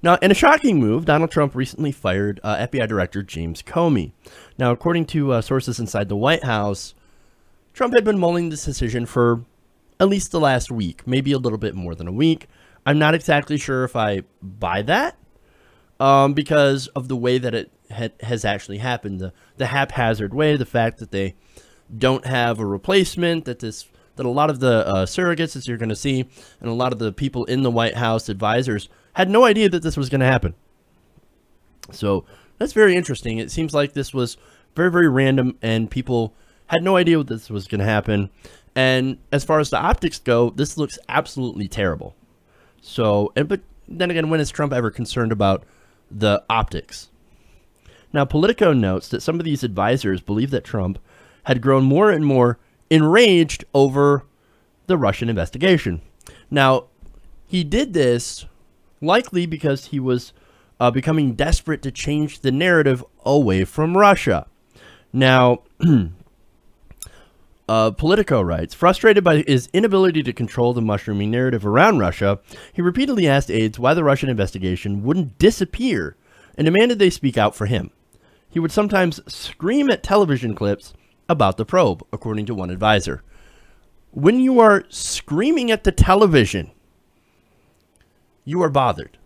Now, in a shocking move, Donald Trump recently fired FBI Director James Comey. Now, according to sources inside the White House, Trump had been mulling this decision for at least the last week, maybe a little bit more than a week. I'm not exactly sure if I buy that because of the way that it has actually happened, the haphazard way, the fact that they don't have a replacement, that a lot of the surrogates, as you're going to see, and a lot of the people in the White House advisors had no idea that this was going to happen. So that's very interesting. It seems like this was very, very random, and people had no idea what this was going to happen. And as far as the optics go, this looks absolutely terrible. So, but then again, when is Trump ever concerned about the optics? Now, Politico notes that some of these advisors believe that Trump had grown more and more enraged over the Russian investigation. Now, he did this likely because he was becoming desperate to change the narrative away from Russia. Now, Politico writes, frustrated by his inability to control the mushrooming narrative around Russia, he repeatedly asked aides why the Russian investigation wouldn't disappear and demanded they speak out for him. He would sometimes scream at television clips about the probe, according to one advisor. When you are screaming at the television, you are bothered.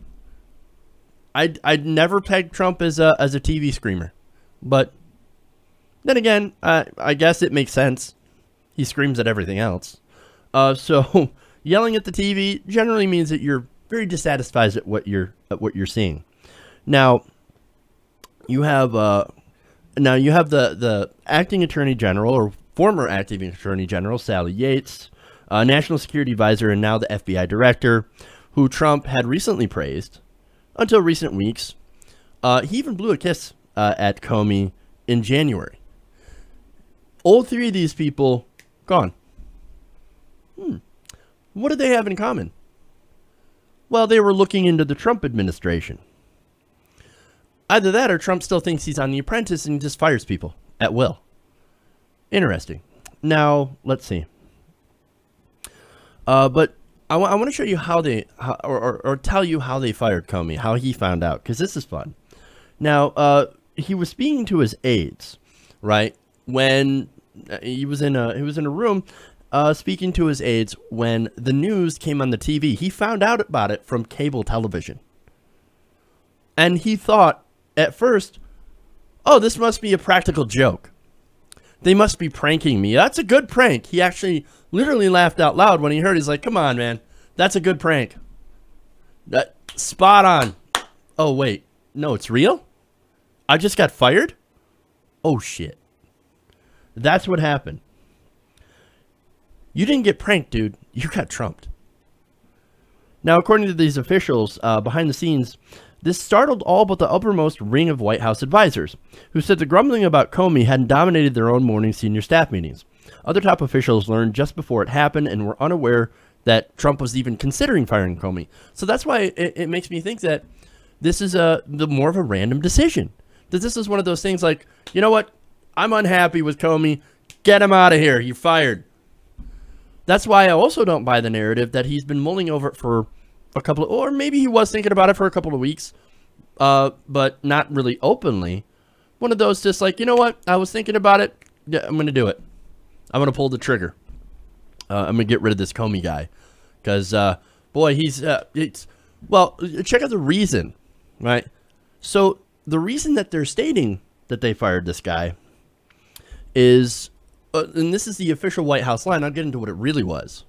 I'd never pegged Trump as a TV screamer, but then again, I guess it makes sense. He screams at everything else. So yelling at the TV generally means that you're very dissatisfied at what you're seeing. Now you have the acting attorney general, or former acting attorney general, Sally Yates, national security advisor, and now the FBI director, who Trump had recently praised until recent weeks. He even blew a kiss at Comey in January. All three of these people gone. What did they have in common? Well, they were looking into the Trump administration. Either that or Trump still thinks he's on The Apprentice and he just fires people at will. Interesting. Now, let's see. But I want to show you how they, or tell you how they fired Comey, how he found out, because this is fun. Now, he was speaking to his aides, right? When he was in a room speaking to his aides when the news came on the TV. He found out about it from cable television. And he thought at first, oh, this must be a practical joke. They must be pranking me. That's a good prank. He actually literally laughed out loud when he heard it. He's like, come on, man. That's a good prank. That spot on. Oh, wait. No, it's real? I just got fired? Oh, shit. That's what happened. You didn't get pranked, dude. You got trumped. Now, according to these officials behind the scenes, this startled all but the uppermost ring of White House advisors, who said the grumbling about Comey hadn't dominated their own morning senior staff meetings. Other top officials learned just before it happened and were unaware that Trump was even considering firing Comey. So that's why it makes me think that this is the more of a random decision. That this is one of those things like, you know what? I'm unhappy with Comey. Get him out of here. You're fired. That's why I also don't buy the narrative that he's been mulling over it for a couple of, or maybe he was thinking about it for a couple of weeks, but not really openly. One of those just like, you know what? I was thinking about it. Yeah, I'm going to do it. I'm going to pull the trigger. I'm going to get rid of this Comey guy. Because, boy, well, check out the reason, right? So the reason that they're stating that they fired this guy is, and this is the official White House line. I'll get into what it really was.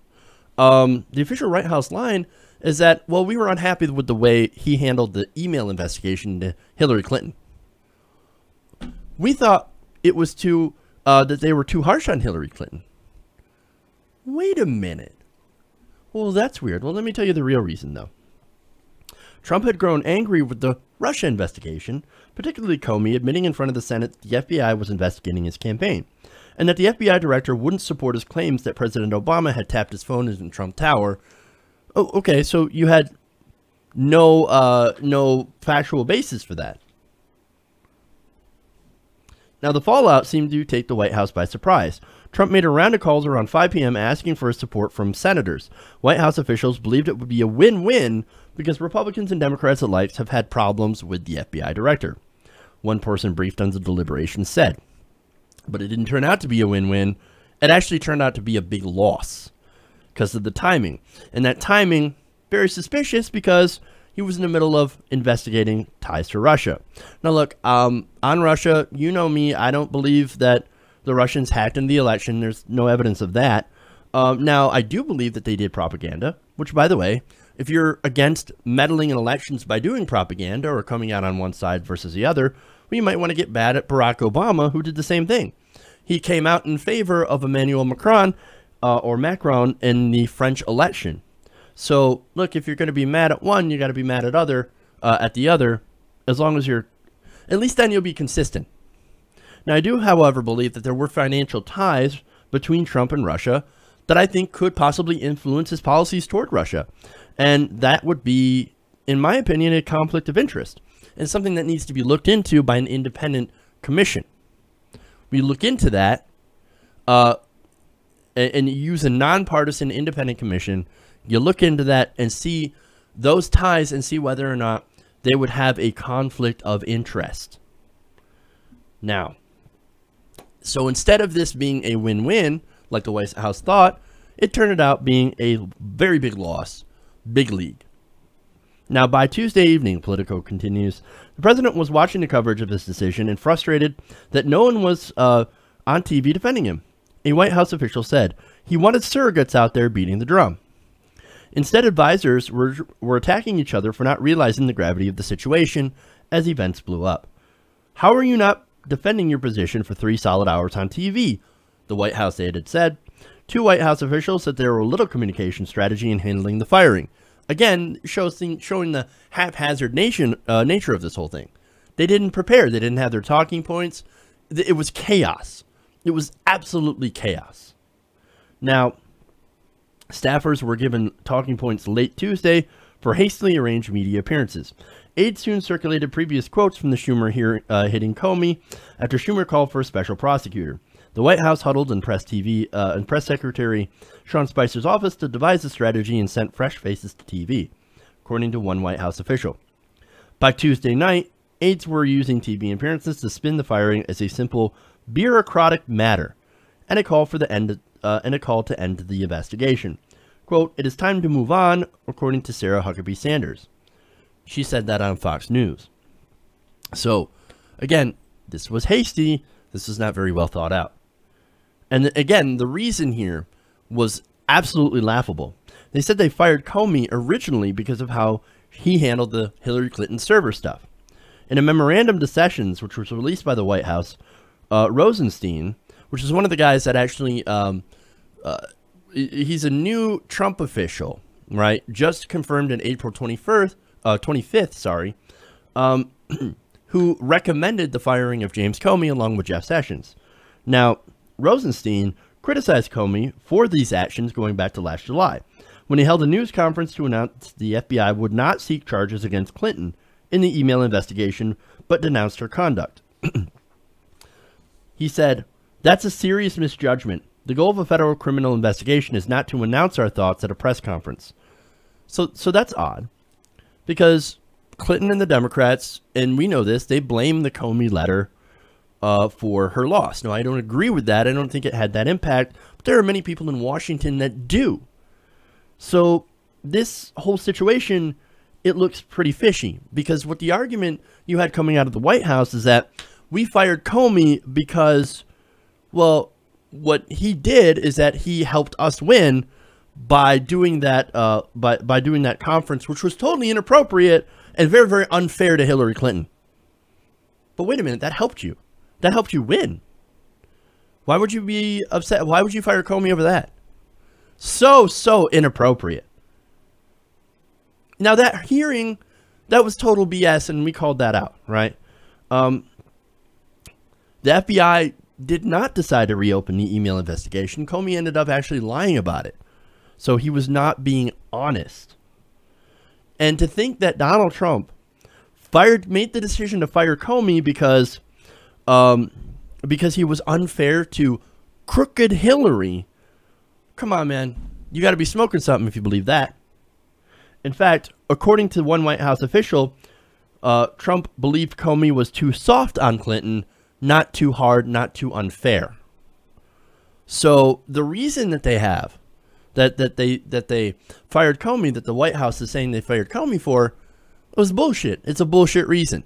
The official White House line is that, well, we were unhappy with the way he handled the email investigation to Hillary Clinton. We thought it was that they were too harsh on Hillary Clinton. Wait a minute. Well, that's weird. Well, let me tell you the real reason, though. Trump had grown angry with the Russia investigation, particularly Comey admitting in front of the Senate the FBI was investigating his campaign, and that the FBI director wouldn't support his claims that President Obama had tapped his phone in Trump Tower. Oh, okay, so you had no factual basis for that. Now, the fallout seemed to take the White House by surprise. Trump made a round of calls around 5 p.m. asking for support from senators. White House officials believed it would be a win-win because Republicans and Democrats alike have had problems with the FBI director. One person briefed on the deliberations said. But it didn't turn out to be a win-win. It actually turned out to be a big loss because of the timing. And that timing, very suspicious because he was in the middle of investigating ties to Russia. Now, look, on Russia, you know me. I don't believe that the Russians hacked in the election. There's no evidence of that. Now, I do believe that they did propaganda, which, by the way, if you're against meddling in elections by doing propaganda or coming out on one side versus the other, well, you might want to get bad at Barack Obama, who did the same thing. He came out in favor of Emmanuel Macron in the French election. So, look, if you're going to be mad at one, you got to be mad at the other, as long as you're, at least then you'll be consistent. Now, I do, however, believe that there were financial ties between Trump and Russia that I think could possibly influence his policies toward Russia. And that would be, in my opinion, a conflict of interest and something that needs to be looked into by an independent commission. We look into that and use a nonpartisan independent commission. You look into that and see those ties and see whether or not they would have a conflict of interest. Now, so instead of this being a win-win, like the White House thought, it turned out being a very big loss, big league. Now, by Tuesday evening, Politico continues, the president was watching the coverage of his decision and frustrated that no one was on TV defending him. A White House official said he wanted surrogates out there beating the drum. Instead, advisors were attacking each other for not realizing the gravity of the situation as events blew up. How are you not defending your position for 3 solid hours on TV? The White House aide had said. 2 White House officials said there were little communication strategy in handling the firing. Again, showing the haphazard nature of this whole thing. They didn't prepare. They didn't have their talking points. It was chaos. It was absolutely chaos. Now, staffers were given talking points late Tuesday for hastily arranged media appearances. Aides soon circulated previous quotes from the Schumer hitting Comey after Schumer called for a special prosecutor. The White House huddled in Press Secretary Sean Spicer's office to devise a strategy and sent fresh faces to TV, according to one White House official. By Tuesday night, aides were using TV appearances to spin the firing as a simple bureaucratic matter and a call to end the investigation. Quote, "It is time to move on," according to Sarah Huckabee Sanders. She said that on Fox News. So, again, this was hasty. This was not very well thought out. And again, the reason here was absolutely laughable. They said they fired Comey originally because of how he handled the Hillary Clinton server stuff. In a memorandum to Sessions, which was released by the White House, Rosenstein, which is one of the guys that actually, he's a new Trump official, right? Just confirmed in April 25th, who recommended the firing of James Comey along with Jeff Sessions. Now, Rosenstein criticized Comey for these actions going back to last July, when he held a news conference to announce the FBI would not seek charges against Clinton in the email investigation, but denounced her conduct. He said, "That's a serious misjudgment. The goal of a federal criminal investigation is not to announce our thoughts at a press conference." So that's odd, because Clinton and the Democrats, and we know this, they blame the Comey letter for her loss. Now, I don't agree with that. I don't think it had that impact, but there are many people in Washington that do. So this whole situation, it looks pretty fishy, because what the argument you had coming out of the White House is that we fired Comey because, well, what he did is that he helped us win by doing that by doing that conference, which was totally inappropriate and very, very unfair to Hillary Clinton. But wait a minute, that helped you. That helped you win. Why would you be upset? Why would you fire Comey over that? So inappropriate. Now, that hearing, that was total BS, and we called that out, right? The FBI did not decide to reopen the email investigation. Comey ended up actually lying about it. So he was not being honest. And to think that Donald Trump made the decision to fire Comey because he was unfair to crooked Hillary. Come on, man. You got to be smoking something if you believe that. In fact, according to one White House official, Trump believed Comey was too soft on Clinton, not too hard, not too unfair. So the reason that they have that they fired Comey, that the White House is saying they fired Comey for, was bullshit. It's a bullshit reason.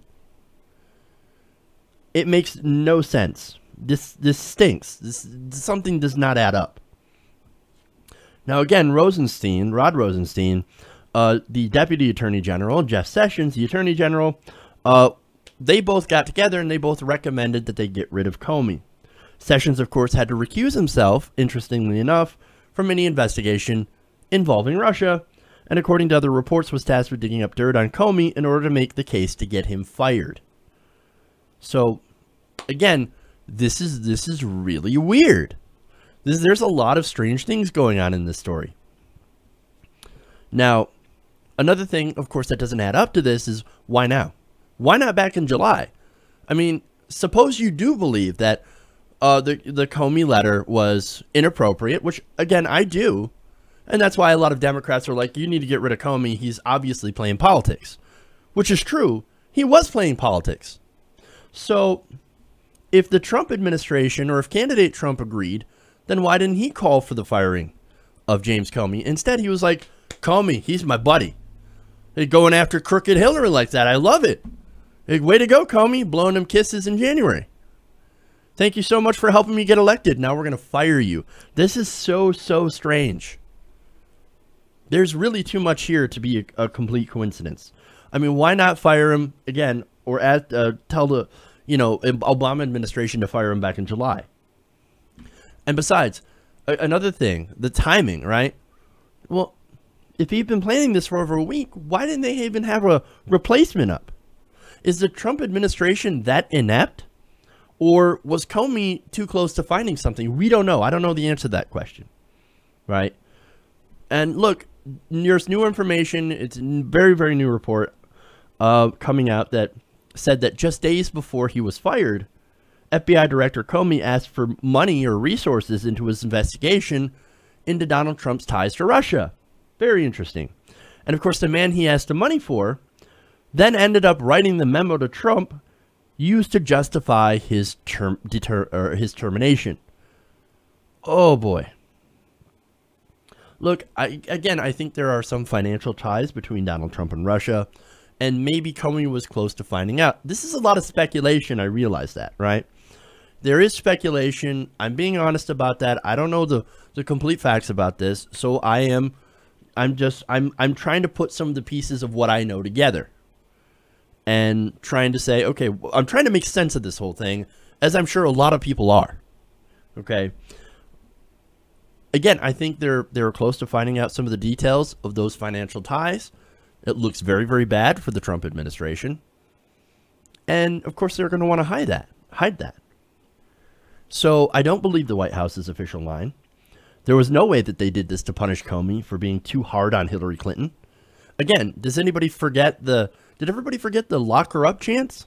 It makes no sense. This stinks. Something does not add up. Now again, Rod Rosenstein, the Deputy Attorney General, Jeff Sessions, the Attorney General, they both got together and they both recommended that they get rid of Comey. Sessions, of course, had to recuse himself, interestingly enough, from any investigation involving Russia, and according to other reports, was tasked with digging up dirt on Comey in order to make the case to get him fired. So, again, this is really weird. There's a lot of strange things going on in this story. Now, another thing, of course, that doesn't add up to this is why now? Why not back in July? I mean, suppose you do believe that the Comey letter was inappropriate, which, again, I do. And that's why a lot of Democrats are like, you need to get rid of Comey. He's obviously playing politics, which is true. He was playing politics. So if the Trump administration or if candidate Trump agreed, then why didn't he call for the firing of James Comey? Instead, he was like, Comey, he's my buddy. They're going after crooked Hillary like that. I love it. Hey, way to go, Comey, blowing him kisses in January. Thank you so much for helping me get elected. Now we're going to fire you. This is so strange. There's really too much here to be a complete coincidence. I mean, why not fire him again or tell the, Obama administration to fire him back in July? And besides, another thing, the timing, right? Well, if he'd been planning this for over a week, why didn't they even have a replacement up? Is the Trump administration that inept? Or was Comey too close to finding something? We don't know. I don't know the answer to that question, right? And look, there's new information. It's a very, very new report coming out that said that just days before he was fired, FBI Director Comey asked for money or resources into his investigation into Donald Trump's ties to Russia. Very interesting. And of course, the man he asked the money for then ended up writing the memo to Trump used to justify his termination. Oh boy. Look, I think there are some financial ties between Donald Trump and Russia, and maybe Comey was close to finding out. This is a lot of speculation, I realize that, right? There is speculation. I'm being honest about that. I don't know the complete facts about this, so I'm trying to put some of the pieces of what I know together. And trying to say, okay, I'm trying to make sense of this whole thing, as I'm sure a lot of people are. Okay. Again, I think they're close to finding out some of the details of those financial ties. It looks very, very bad for the Trump administration. And of course, they're going to want to hide that. So I don't believe the White House's official line. There was no way that they did this to punish Comey for being too hard on Hillary Clinton. Again, does anybody forget did everybody forget the lock her up chants?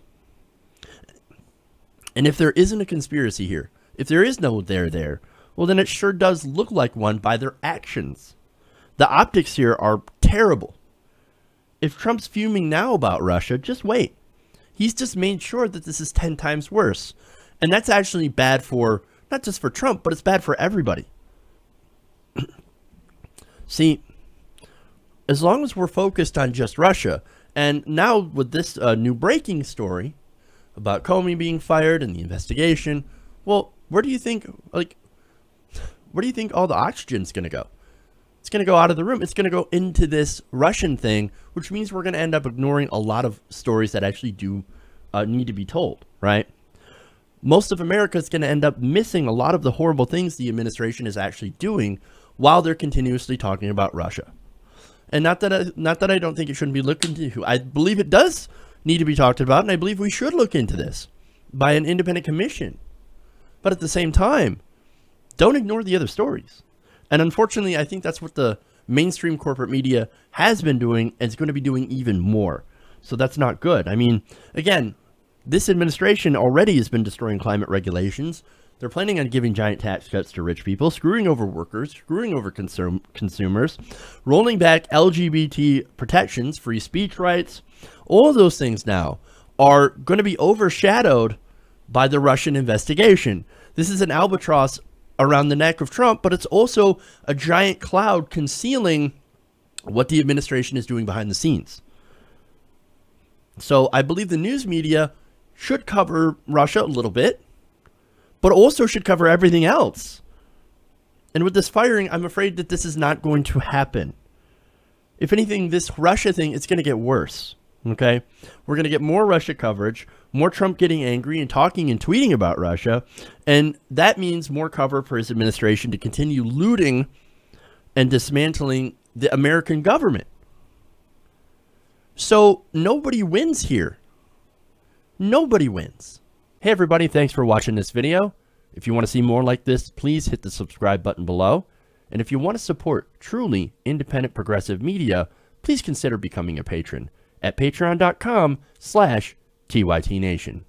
And if there isn't a conspiracy here, if there is no there, well, then it sure does look like one by their actions. The optics here are terrible. If Trump's fuming now about Russia, just wait. He's just made sure that this is 10 times worse. And that's actually bad for, not just for Trump, but it's bad for everybody. See, as long as we're focused on just Russia, and now with this new breaking story about Comey being fired and the investigation, well, where do you think all the oxygen's going to go? It's going to go out of the room. It's going to go into this Russian thing, which means we're going to end up ignoring a lot of stories that actually do need to be told, right? Most of America is going to end up missing a lot of the horrible things the administration is actually doing while they're continuously talking about Russia. And not that I don't think it shouldn't be looked into. I believe it does need to be talked about, and I believe we should look into this by an independent commission. But at the same time, don't ignore the other stories. And unfortunately, I think that's what the mainstream corporate media has been doing and is going to be doing even more. So that's not good. I mean, again, this administration already has been destroying climate regulations. They're planning on giving giant tax cuts to rich people, screwing over workers, screwing over consumers, rolling back LGBT protections, free speech rights. All of those things now are going to be overshadowed by the Russian investigation. This is an albatross around the neck of Trump, but it's also a giant cloud concealing what the administration is doing behind the scenes. So I believe the news media should cover Russia a little bit, but also should cover everything else. And with this firing, I'm afraid that this is not going to happen. If anything, this Russia thing is going to get worse. Okay? We're going to get more Russia coverage, more Trump getting angry and talking and tweeting about Russia. And that means more cover for his administration to continue looting and dismantling the American government. So nobody wins here. Nobody wins. Hey everybody, thanks for watching this video. If you want to see more like this, please hit the subscribe button below. And if you want to support truly independent progressive media, please consider becoming a patron at patreon.com/TYTNation.